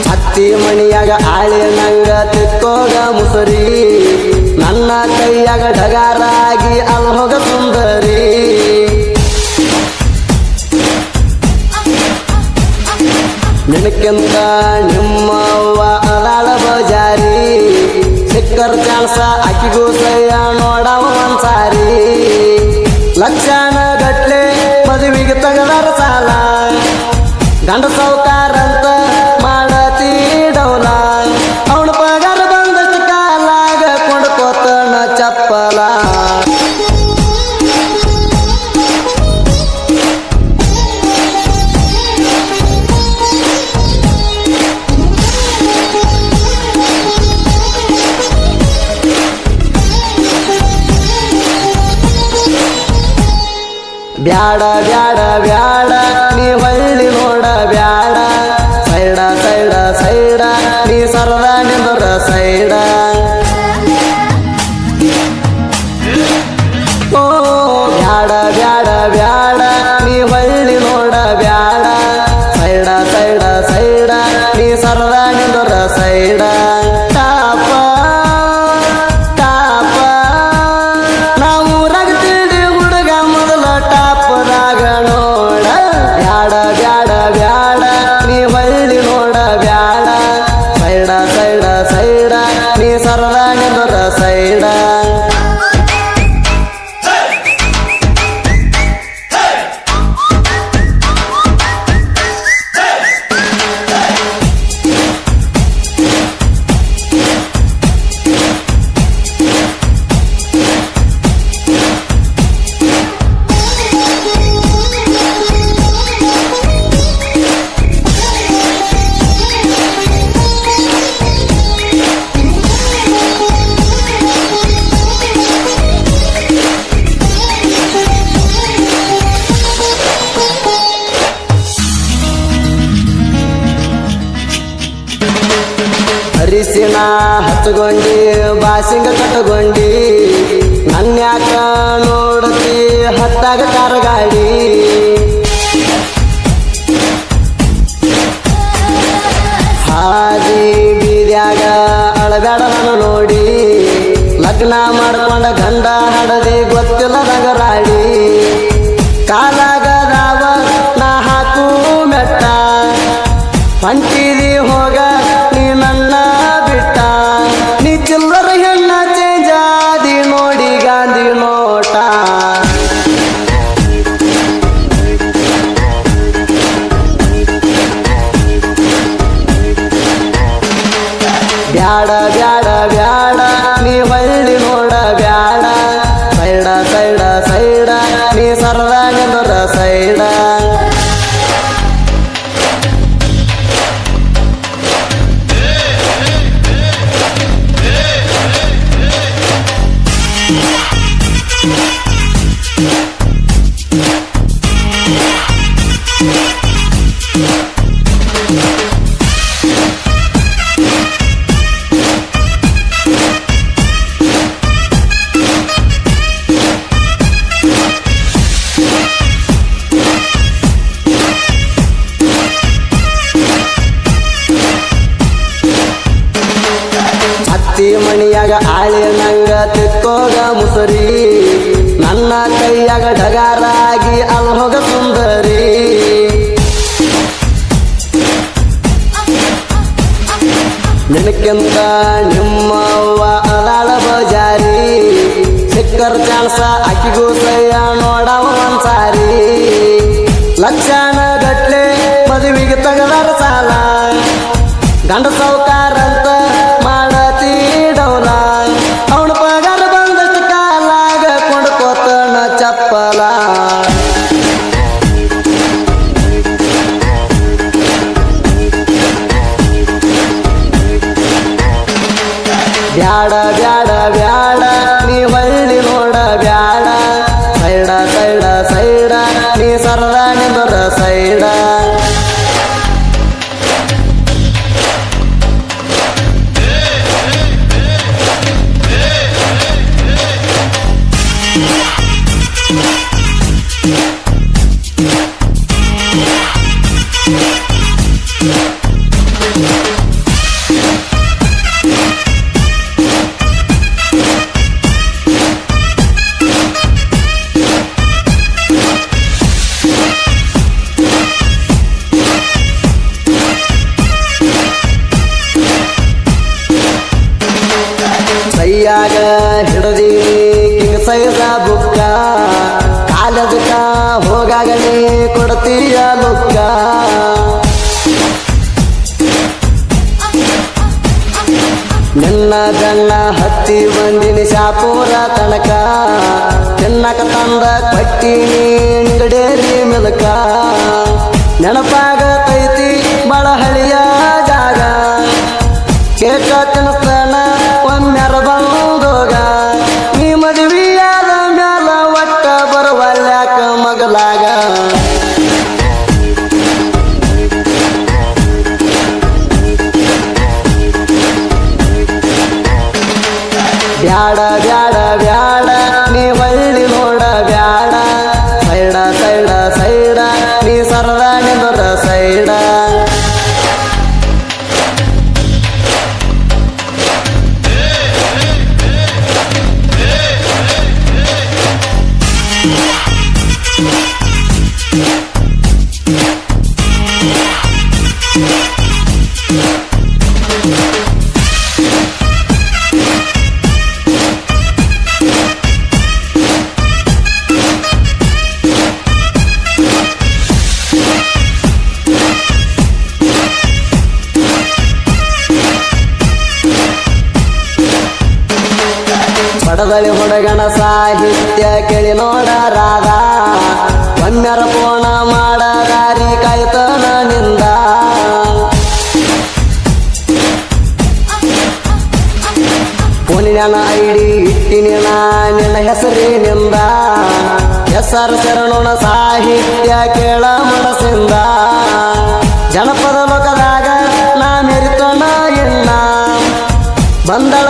ಹತ್ತಿ ಮಣಿಯಾಗ ಆಳಿ ನಂಗ ತಿಕ್ಕೋಗ ಮುಸರಿ ನನ್ನ ಕೈಯಾಗ ಡಗಾರಾಗಿ ಅಲ್ಲಿ ಹೋಗ ಸುಂದರಿ ನಿನಕ್ಕಿಂತ ನಿಮ್ಮವ್ವ ಅದಾಳ ಬಜಾರಿ ಸಿಕ್ಕರ್ ಚಾನ್ಸ ಆಕಿಗೂ ಸಯ್ಯ ನೋಡವ ಒಂದ್ಸಾರಿ ಲಕ್ಷಣ ಗಟ್ಲೆ ಮದುವೆಗೆ ತಗದಾರ ಸಾಲ ಗಂಡ ಸೌಕಾರ ಅಂತ ಮಾಡತಿ ಡೌಲ ಅವನ ಪಗಾರ ಬಂದಷ್ಟು ಕಾಲಾಗ ಕೊಂಡ್ಕೋತನ ಚಪ್ಪಲ ಬ್ಯಾಡ ಬ್ಯಾಡ ಬ್ಯಾಡ ನೀ ಹೊಳ್ಳಿ ನೋಡ ಬ್ಯಾಡ ಸೈಡ ಸೈಡ ಸೈಡ ನೀ ಸರದ ನಿಂದರ ಸೈಡ ಓ ಬ್ಯಾಡ ಬ್ಯಾಡ ಬ್ಯಾಡ ನೀ ಹೊಳ್ಳಿ ನೋಡ ಬ್ಯಾಡ ಸೈಡ ಸೈಡ ಸೈಡ ನೀ ಸರದ ನಿಂದರ ಸೈಡ ಟಾಪ ಟಾಪ ನಾವು ರಗತಿಡಿ ಹುಡುಗ ಮೊದಲ ಟಾಪದಾಗ ನೋಡ ಬ್ಯಾಡ ಬ್ಯಾಡ ಬ್ಯಾಡ ನೀ ಹೊಳ್ಳಿ ನೋಡ ಬ್ಯಾಡ ಸೈಡ ಸೈಡ ಸೈಡ ನೀ ಸರದ ನಿಂದರ ಸೈಡ ಹರಿಸಿನ ಹಚ್ಚಗೊಂಡಿ ಬಾಸಿಂಗ ಕಟ್ಟಗೊಂಡಿ ನನ್ಯಾಕ ನೋಡತಿ ಹತ್ತಾಗ ಕಾರಗಾಡಿ ಹಾದಿ ಬೀದ್ಯಾಗ ಅಳಬ್ಯಾಡ ನಾನು ನೋಡಿ ಲಗ್ನ ಮಾಡ್ಕೊಂಡ ಗಂಡ ಹಡದಿ ಗೊತ್ತಿಲ್ಲ ನಗರಾಡಿ ಕಾಲಾಗದಾವ ನಾ ಹಾಕು ಮೆಟ್ಟ ಹೊಂಟಿದಿ ಹೋಗ ನೀ ನನ್ನ ಬಿಟ್ಟ ನೀ ಚಿಲ್ಲರ ಹೆಣ್ಣ ಚೇಂಜಾದಿ ನೋಡಿ ಗಾಂಧಿ ನೋಟ ಬ್ಯಾಡ ಬ್ಯಾಡ ಬ್ಯಾಡ ನೀ ಹೊಳ್ಳಿ ನೋಡ ಬ್ಯಾಡ ಸೈಡ ಸೈಡ ಸೈಡ ನೀ ಸರದ ನಿಂದರ ಸೈಡ ಹತ್ತಿ ಮಣಿಯಾಗ ಆಳಿ ನಂಗ ತಿಕ್ಕೋಗ ಮುಸರಿ ನನ್ನ ಕೈಯಾಗ ಡಗಾರಾಗಿ ಅಲ್ಲಿ ಹೋಗ ಸುಂದರಿ ನಿನಕ್ಕಿಂತ ನಿಮ್ಮವ್ವ ಅದಾಳ ಬಜಾರಿ ಸಿಕ್ಕರ್ ಚಾನ್ಸ ಆಕಿಗೂ ಸಯ್ಯ ನೋಡವ ಒಂದ್ಸಾರಿ ಲಕ್ಷಣ ಗಟ್ಲೆ ಮದುವೆಗೆ ತಗದಾರ ಸಾಲ ಗಂಡ ಸೌಕಾರ ಅಂತ ಮಾಡತಿ ಡೌಲ ಅವನ ಪಗಾರ ಬಂದಷ್ಟು ಕಾಲಾಗ ಕೊಂಡ್ಕೋತನ ಚಪ್ಪಲ ಬ್ಯಾಡ ಬ್ಯಾಡ ಬ್ಯಾಡ ನೀ ಹೊಳ್ಳಿ ನೋಡ ಬ್ಯಾಡ ಸೈಡ ಸೈಡ ಸೈಡ ನೀ ಸರದ ನಿಂದರ ಸೈಡ Yeah. ಕೈಯಾಗ ಹಿಡದಿ ಕಿಂಗ್ ಸೈಜ ಬುಕ್ಕ ಕಾಲೇಜಕ್ಕ ಹೋಗಾಗಲೇ ಕೊಡ್ತೀಯ ಲುಕ್ಕ ನಿನ್ನ ಬೆನ್ನ ಹತ್ತಿ ಬಂದಿನಿ ಶಾಪೂರ ತನಕ ತಿನ್ನಕ ತಂದ ಕಟ್ಟಿನಿ ನಿಗಡೇರಿ ಮಿಲಕ ನೆನಪಾಗತೈತಿ ಬಳ ಹಳಿಯ ಜಾಗ ಕೇಕ ತಿನ್ನಸ್ತನ ಒಮ್ಮೆರ ಬಂದೋಗ ನೀ ಮದುವೆಯಾದ ಮ್ಯಾಲ ಒಟ್ಟ ಬರುವಲ್ಯಾಕ ಮಗಲಾಗ ಬ್ಯಾಡ ಬ್ಯಾಡ ಬ್ಯಾಡ ನೀ ಹೊಳ್ಳಿ ನೋಡ ಬ್ಯಾಡ ಸೈಡ ಸೈಡ ಸೈಡ ನೀ ಸರದ ನಿಂದರ ಸೈಡ ಪಡದಳಿ ಹುಡುಗನ ಸಾಹಿತ್ಯ ಕೇಳಿ ನೋಡ ರಾಧ ಒಮ್ಮೆರ ಪೋಣ ಮಾಡ ದಾರಿ ಕಾಯ್ತನ ನಿಂದ ಫೋನಿನ ಐಡಿ ಇಟ್ಟಿನಿ ನಿನ್ನ ಹೆಸರಿನಿಂದ ಹೆಸರು ಶರಣುನ ಸಾಹಿತ್ಯ ಕೇಳ ಮನಸ್ಸಿಂದ ಜನಪದ ಲೋಕದಾಗ ನಾ ಮೆರಿತನ ಎನ್ನ ಬಂದಳ